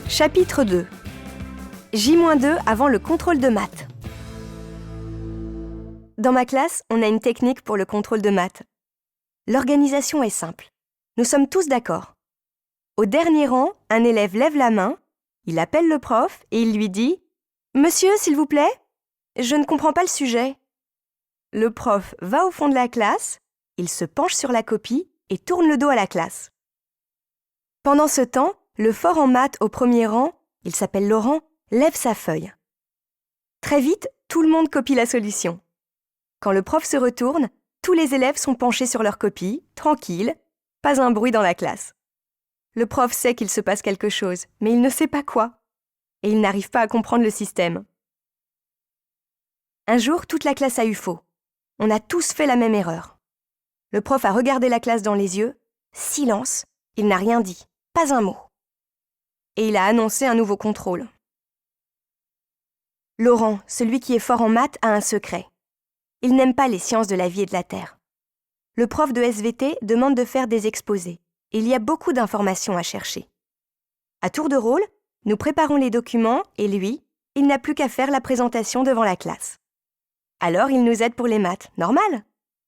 Chapitre 2. J-2 avant le contrôle de maths. Dans ma classe, on a une technique pour le contrôle de maths. L'organisation est simple. Nous sommes tous d'accord. Au dernier rang, un élève lève la main, il appelle le prof et il lui dit « Monsieur, s'il vous plaît, je ne comprends pas le sujet ». Le prof va au fond de la classe, il se penche sur la copie et tourne le dos à la classe. Pendant ce temps, le fort en maths au premier rang, il s'appelle Laurent, lève sa feuille. Très vite, tout le monde copie la solution. Quand le prof se retourne, tous les élèves sont penchés sur leur copie, tranquilles, pas un bruit dans la classe. Le prof sait qu'il se passe quelque chose, mais il ne sait pas quoi. Et il n'arrive pas à comprendre le système. Un jour, toute la classe a eu faux. On a tous fait la même erreur. Le prof a regardé la classe dans les yeux. Silence, il n'a rien dit, pas un mot. Et il a annoncé un nouveau contrôle. Laurent, celui qui est fort en maths, a un secret. Il n'aime pas les sciences de la vie et de la terre. Le prof de SVT demande de faire des exposés. Il y a beaucoup d'informations à chercher. À tour de rôle, nous préparons les documents et lui, il n'a plus qu'à faire la présentation devant la classe. Alors il nous aide pour les maths, normal.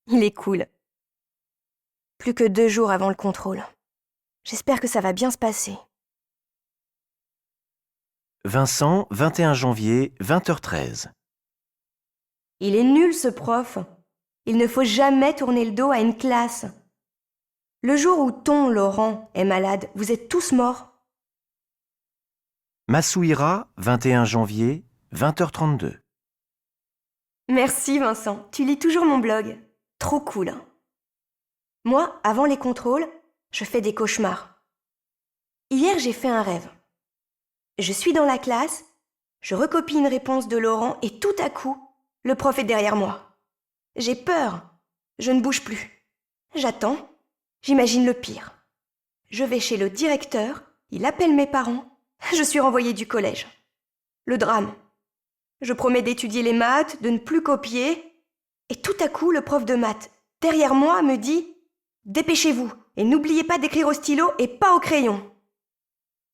Il est cool. Plus que 2 jours avant le contrôle. J'espère que ça va bien se passer. Vincent, 21 janvier, 20h13. Il est nul ce prof. Il ne faut jamais tourner le dos à une classe. Le jour où ton Laurent est malade, vous êtes tous morts. Massouira, 21 janvier, 20h32. Merci Vincent, tu lis toujours mon blog. Trop cool. Moi, avant les contrôles, je fais des cauchemars. Hier, j'ai fait un rêve. Je suis dans la classe, je recopie une réponse de Laurent et tout à coup, le prof est derrière moi. J'ai peur. Je ne bouge plus. J'attends. J'imagine le pire. Je vais chez le directeur, il appelle mes parents. Je suis renvoyée du collège. Le drame. Je promets d'étudier les maths, de ne plus copier. Et tout à coup, le prof de maths, derrière moi, me dit « Dépêchez-vous et n'oubliez pas d'écrire au stylo et pas au crayon. »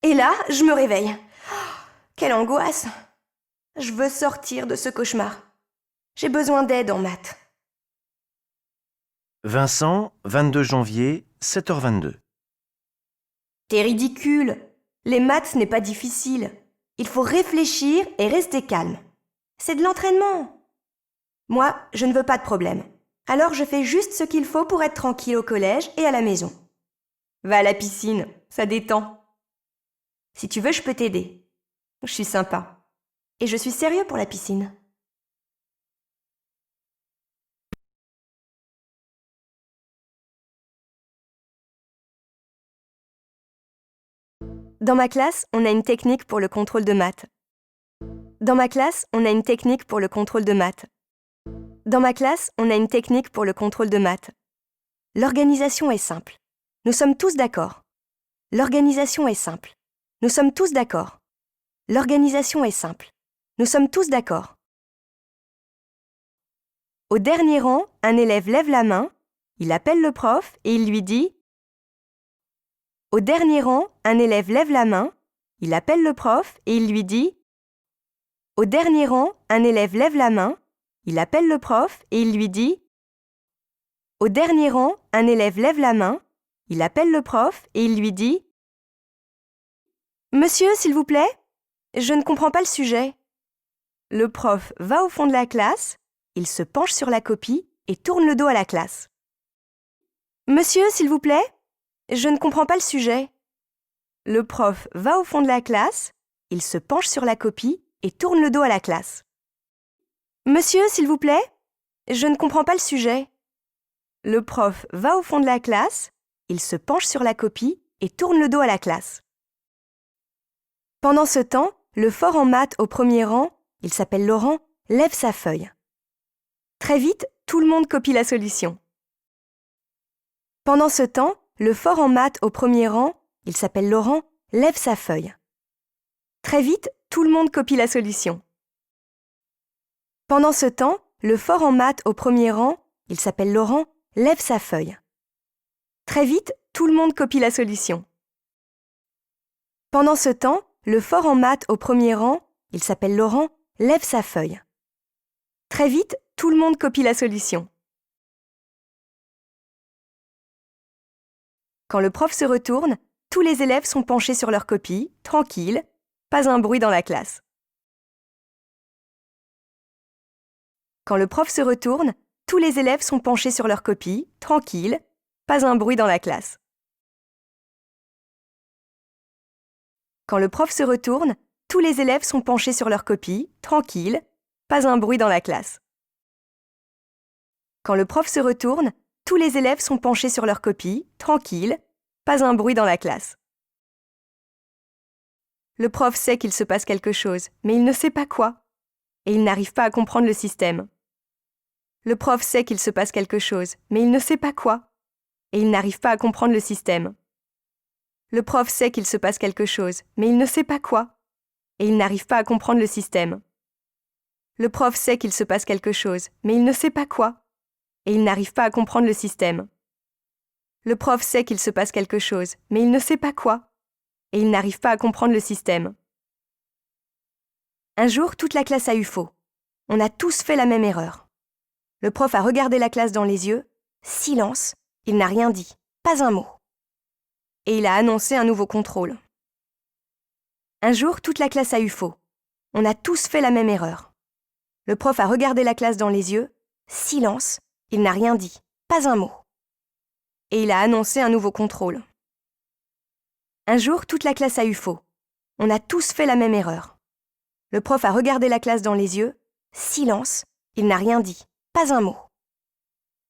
Et là, je me réveille. Quelle angoisse! Je veux sortir de ce cauchemar. J'ai besoin d'aide en maths. Vincent, 22 janvier, 7h22. T'es ridicule. Les maths, ce n'est pas difficile. Il faut réfléchir et rester calme. C'est de l'entraînement. Moi, je ne veux pas de problème. Alors je fais juste ce qu'il faut pour être tranquille au collège et à la maison. Va à la piscine, ça détend. Si tu veux, je peux t'aider. Je suis sympa. Et je suis sérieux pour la piscine. Dans ma classe, on a une technique pour le contrôle de maths. Dans ma classe, on a une technique pour le contrôle de maths. Dans ma classe, on a une technique pour le contrôle de maths. L'organisation est simple. Nous sommes tous d'accord. L'organisation est simple. Nous sommes tous d'accord. L'organisation est simple. Nous sommes tous d'accord. Au dernier rang, un élève lève la main, il appelle le prof et il lui dit « Au dernier rang, un élève lève la main, il appelle le prof et il lui dit « Au dernier rang, un élève lève la main, il appelle le prof et il lui dit « Au dernier rang, un élève lève la main, il appelle le prof et il lui dit « Monsieur, s'il vous plaît, je ne comprends pas le sujet. » Le prof va au fond de la classe, il se penche sur la copie et tourne le dos à la classe. « Monsieur, s'il vous plaît, je ne comprends pas le sujet. » Le prof va au fond de la classe, il se penche sur la copie et tourne le dos à la classe. « Monsieur, s'il vous plaît, je ne comprends pas le sujet. » Le prof va au fond de la classe, il se penche sur la copie et tourne le dos à la classe. Pendant ce temps, le fort en maths au premier rang, il s'appelle Laurent, lève sa feuille. Très vite, tout le monde copie la solution. Pendant ce temps, le fort en maths au premier rang, il s'appelle Laurent, lève sa feuille. Très vite, tout le monde copie la solution. Pendant ce temps, le fort en maths au premier rang, il s'appelle Laurent, lève sa feuille. Très vite, tout le monde copie la solution. Pendant ce temps, Le fort en maths au premier rang, il s'appelle Laurent, lève sa feuille. Très vite, tout le monde copie la solution. Quand le prof se retourne, tous les élèves sont penchés sur leur copie, tranquilles, pas un bruit dans la classe. Quand le prof se retourne, tous les élèves sont penchés sur leur copie, tranquilles, pas un bruit dans la classe. Quand le prof se retourne, tous les élèves sont penchés sur leur copie, tranquilles, pas un bruit dans la classe. Quand le prof se retourne, tous les élèves sont penchés sur leur copie, tranquilles, pas un bruit dans la classe. Le prof sait qu'il se passe quelque chose, mais il ne sait pas quoi, et il n'arrive pas à comprendre le système. Le prof sait qu'il se passe quelque chose, mais il ne sait pas quoi, et il n'arrive pas à comprendre le système. Le prof sait qu'il se passe quelque chose, mais il ne sait pas quoi, et il n'arrive pas à comprendre le système. Le prof sait qu'il se passe quelque chose, mais il ne sait pas quoi, et il n'arrive pas à comprendre le système. Le prof sait qu'il se passe quelque chose, mais il ne sait pas quoi, et il n'arrive pas à comprendre le système. Un jour, toute la classe a eu faux. On a tous fait la même erreur. Le prof a regardé la classe dans les yeux. Silence, il n'a rien dit, pas un mot. Et il a annoncé un nouveau contrôle. Un jour, toute la classe a eu faux. On a tous fait la même erreur. Le prof a regardé la classe dans les yeux. Silence, il n'a rien dit, pas un mot. Et il a annoncé un nouveau contrôle. Un jour, toute la classe a eu faux. On a tous fait la même erreur. Le prof a regardé la classe dans les yeux. Silence, il n'a rien dit, pas un mot.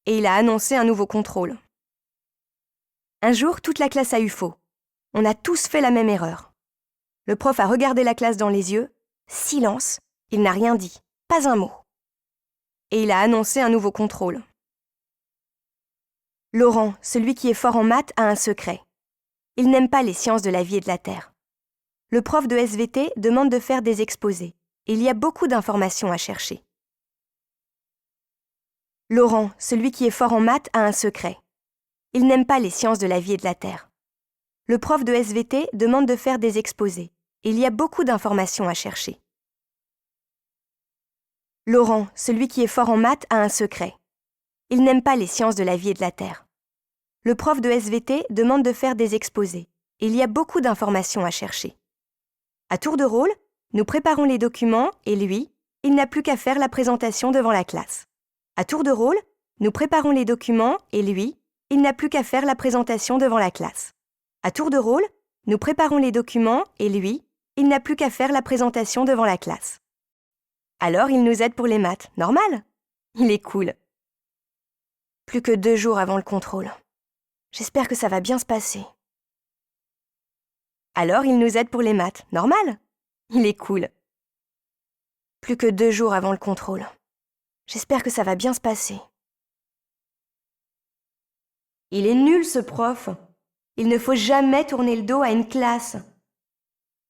Et il a annoncé un nouveau contrôle. Un jour, toute la classe a eu faux. On a tous fait la même erreur. Le prof a regardé la classe dans les yeux. Silence, il n'a rien dit, pas un mot. Et il a annoncé un nouveau contrôle. Laurent, celui qui est fort en maths, a un secret. Il n'aime pas les sciences de la vie et de la terre. Le prof de SVT demande de faire des exposés. Il y a beaucoup d'informations à chercher. Laurent, celui qui est fort en maths, a un secret. Il n'aime pas les sciences de la vie et de la terre. Le prof de SVT demande de faire des exposés. Il y a beaucoup d'informations à chercher. Laurent, celui qui est fort en maths, a un secret. Il n'aime pas les sciences de la vie et de la terre. Le prof de SVT demande de faire des exposés. Il y a beaucoup d'informations à chercher. À tour de rôle, nous préparons les documents et lui, il n'a plus qu'à faire la présentation devant la classe. À tour de rôle, nous préparons les documents et lui, il n'a plus qu'à faire la présentation devant la classe. À tour de rôle, nous préparons les documents et lui, il n'a plus qu'à faire la présentation devant la classe. Alors il nous aide pour les maths, normal. Il est cool. Plus que 2 jours avant le contrôle. J'espère que ça va bien se passer. Alors il nous aide pour les maths, normal. Il est cool. Plus que 2 jours avant le contrôle. J'espère que ça va bien se passer. Il est nul ce prof. Il ne faut jamais tourner le dos à une classe.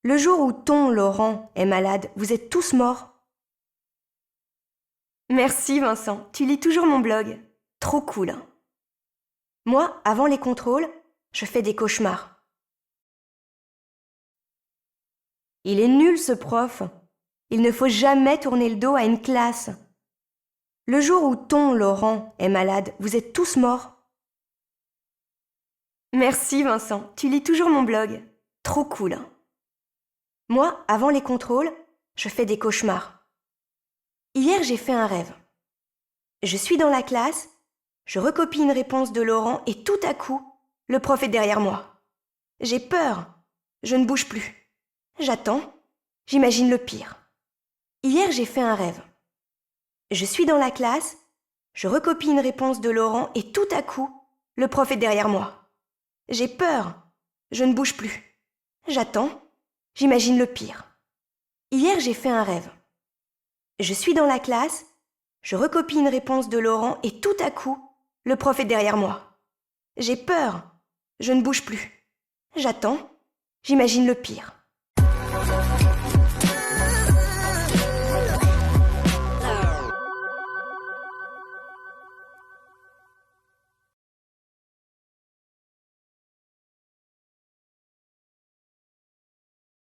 Le jour où ton Laurent est malade, vous êtes tous morts. Merci Vincent, tu lis toujours mon blog. Trop cool. Moi, avant les contrôles, je fais des cauchemars. Il est nul ce prof. Il ne faut jamais tourner le dos à une classe. Le jour où ton Laurent est malade, vous êtes tous morts. Merci Vincent, tu lis toujours mon blog. Trop cool. Moi, avant les contrôles, je fais des cauchemars. Hier, j'ai fait un rêve. Je suis dans la classe, je recopie une réponse de Laurent et tout à coup, le prof est derrière moi. J'ai peur. Je ne bouge plus. J'attends. J'imagine le pire. Hier, j'ai fait un rêve. Je suis dans la classe, je recopie une réponse de Laurent et tout à coup, le prof est derrière moi. J'ai peur. Je ne bouge plus. J'attends. J'imagine le pire. Hier, j'ai fait un rêve. Je suis dans la classe, je recopie une réponse de Laurent et tout à coup, le prof est derrière moi. J'ai peur. Je ne bouge plus. J'attends. J'imagine le pire.